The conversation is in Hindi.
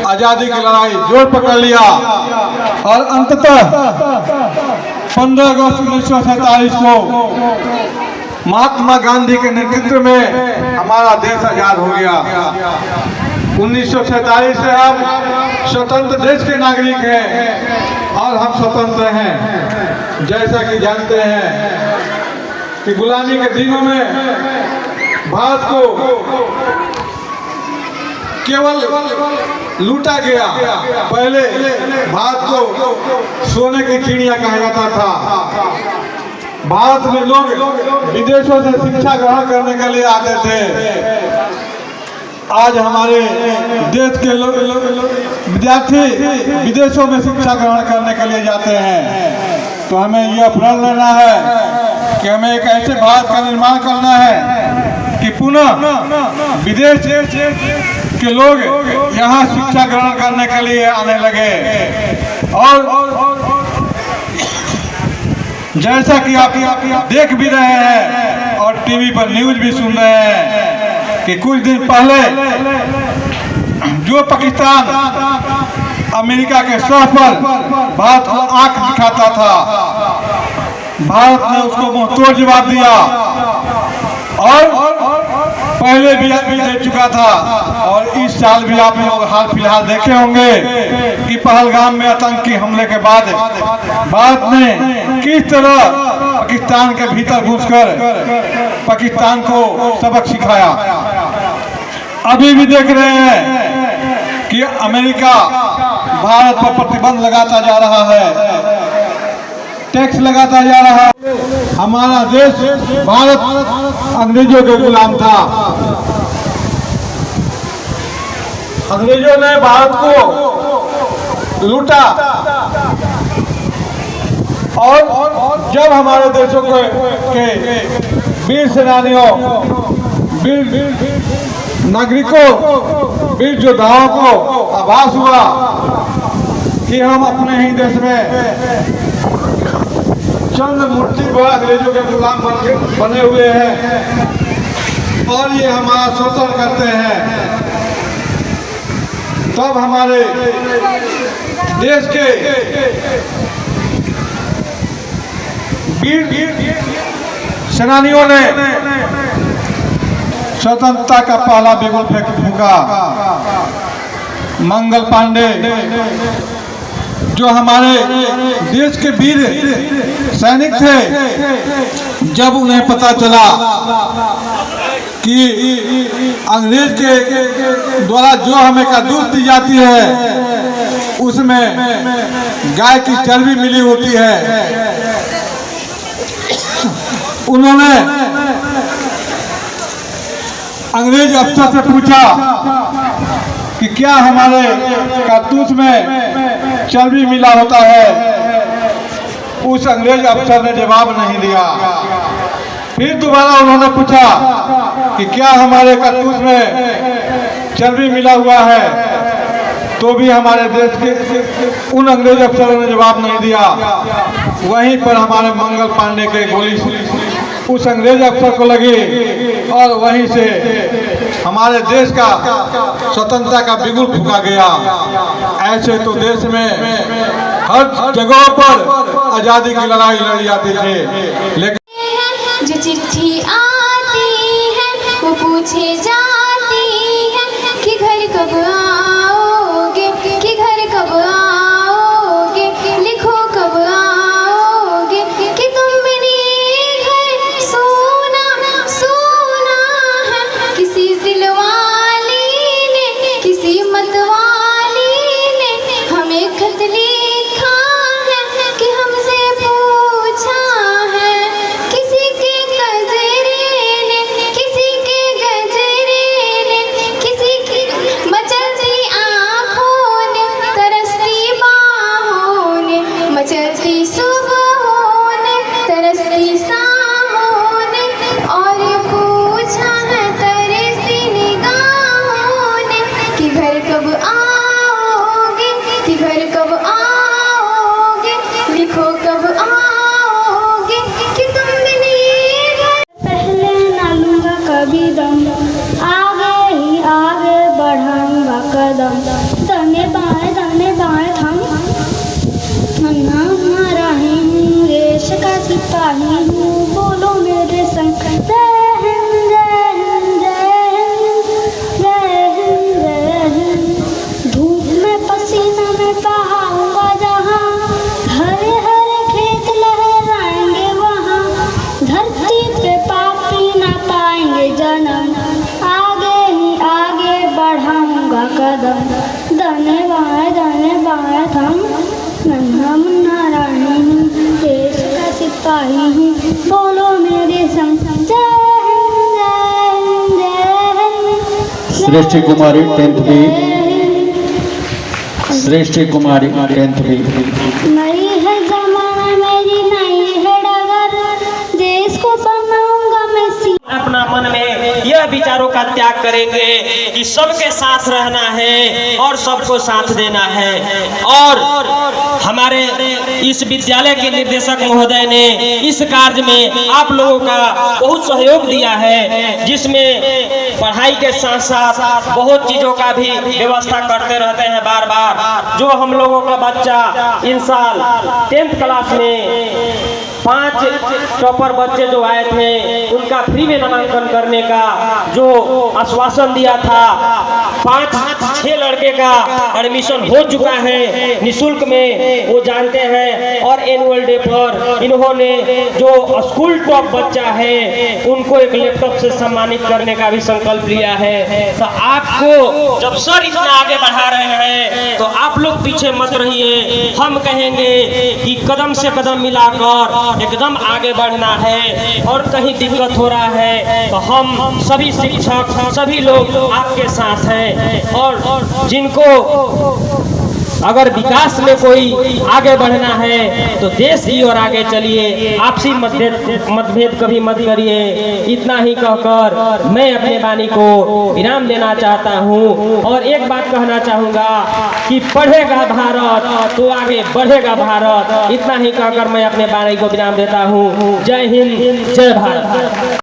आजादी की लड़ाई जोर पकड़ लिया और अंततः 15 अगस्त 1947 को महात्मा गांधी के नेतृत्व में हमारा देश आजाद हो गया। 1947 से हम स्वतंत्र देश के नागरिक हैं और हम स्वतंत्र हैं। जैसा कि जानते हैं कि गुलामी के दिनों में भारत को केवल लूटा गया। पहले भारत को सोने की चिड़िया कहा जाता था। भारत में लोग विदेशों से शिक्षा ग्रहण करने के लिए आते थे। आज हमारे देश के विद्यार्थी विदेशों में शिक्षा ग्रहण करने के लिए जाते हैं। तो हमें यह प्रण लेना है कि हमें एक ऐसे भारत का निर्माण करना है कि पुनः विदेश के लोग यहाँ शिक्षा ग्रहण करने के लिए आने लगे। और जैसा कि आप देख भी रहे हैं और टीवी पर न्यूज भी सुन रहे हैं कि कुछ दिन पहले जो पाकिस्तान अमेरिका के सर पर भारत को आंख दिखाता था, भारत ने उसको मुंहतोड़ जवाब दिया और पहले भी दे चुका था। और इस साल भी आप लोग हाल फिलहाल देखे होंगे कि पहलगाम में आतंकी हमले के बाद भारत ने किस तरह पाकिस्तान के भीतर घुसकर पाकिस्तान को सबक सिखाया। अभी भी देख रहे हैं कि अमेरिका भारत पर प्रतिबंध लगाता जा रहा है, टैक्स लगाता जा रहा है। हमारा देश भारत अंग्रेजों के गुलाम था। अंग्रेजों ने भारत को लूटा और जब हमारे देशों के वीर सेनानियों, वीर नागरिकों, वीर योद्धाओं को आभास हुआ कि हम अपने ही देश में चंद मूर्ति पर अंग्रेजों के गुलाम बने हुए हैं और ये हमारा शोषण करते हैं, तब हमारे देश के वीर सेनानियों ने स्वतंत्रता का पहला बिगुल फूंका। मंगल पांडे जो हमारे देश के वीर सैनिक थे, जब उन्हें पता चला कि अंग्रेज के द्वारा जो हमें दूध दी जाती है उसमें गाय की चर्बी मिली होती है, उन्होंने अंग्रेज अफसर से पूछा कि क्या हमारे कारतूस में चर्बी मिला होता है। उस अंग्रेज अफसर ने जवाब नहीं दिया। फिर दोबारा उन्होंने पूछा कि क्या हमारे कारतूस में चर्बी मिला हुआ है, तो भी हमारे देश के उन अंग्रेज अफसरों ने जवाब नहीं दिया। वहीं पर हमारे मंगल पांडे के गोली उस अंग्रेज अफसर को लगी और वहीं से हमारे देश का स्वतंत्रता का बिगुल फूंका गया। ऐसे तो देश में हर जगहों पर आजादी की लड़ाई लड़ी जाती थी, लेकिन जो चिट्ठी आती है वो पूछे जाती है कि घर कब आओगे, कि घर कब आओगे, लिखो कब आओगे, कि तुम बिनी घर सोना सोना है। किसी दिल वाली ने, किसी मत वाली ने हमें खत लिखा है कि हमसे पूछा है। किसी के गजरे ने, किसी के गजरे दाने बाएं थम नन्हा मारा है देश का सिपाही हूँ बोलो मेरे संग जय हिंद जय हिंद जय हिंद जय हिंद जय हिंद। धूप में पसीना में बहाऊंगा जहाँ हरे हरे खेत लहराएंगे वहाँ धरती पे पापी ना पाएंगे जन्म आगे ही आगे बढ़ाऊंगा कदम दाने बाएं थम नन्हा मुन्ना रानी हूँ देश का सिपाही हूँ बोलो मेरे संग जय हिंद जय हिंद जय हिंद। श्रेष्ठ कुमारी 10th बी, श्रेष्ठ कुमारी 10th बी। नई है जमाना मेरी नई है डगर देश को बनाऊंगा मैं अपना मन में यह विचारों का त्याग करेंगे कि सबके साथ रहना है और सबको साथ देना है। और हमारे इस विद्यालय के निर्देशक महोदय ने इस कार्य में आप लोगों का बहुत सहयोग दिया है, जिसमें पढ़ाई के साथ साथ बहुत चीज़ों का भी व्यवस्था करते रहते हैं बार बार। जो हम लोगों का बच्चा इन साल 10th क्लास में 5 टॉपर बच्चे जो आए थे उनका फ्री में नामांकन करने का जो आश्वासन दिया था, 5-6 लड़के का एडमिशन हो चुका है निःशुल्क में, वो जानते हैं। और एनुअल डे पर इन्होंने जो स्कूल टॉप बच्चा है उनको एक लैपटॉप से सम्मानित करने का भी संकल्प लिया है। तो आपको जब सर इतना आगे बढ़ा रहे हैं तो आप लोग पीछे मत रहिए। हम कहेंगे कि कदम से कदम मिलाकर एकदम आगे बढ़ना है। और कहीं दिक्कत हो रहा है तो हम सभी शिक्षक सभी लोग आपके साथ हैं। और जिनको अगर विकास में कोई आगे बढ़ना है तो देश की ओर आगे चलिए, आपसी मतभेद कभी मत करिए। इतना ही कहकर मैं अपने वाणी को विराम देना चाहता हूँ। और एक बात कहना चाहूँगा कि पढ़ेगा भारत तो आगे बढ़ेगा भारत। इतना ही कहकर मैं अपने वाणी को विराम देता हूँ। जय हिंद जय भारत।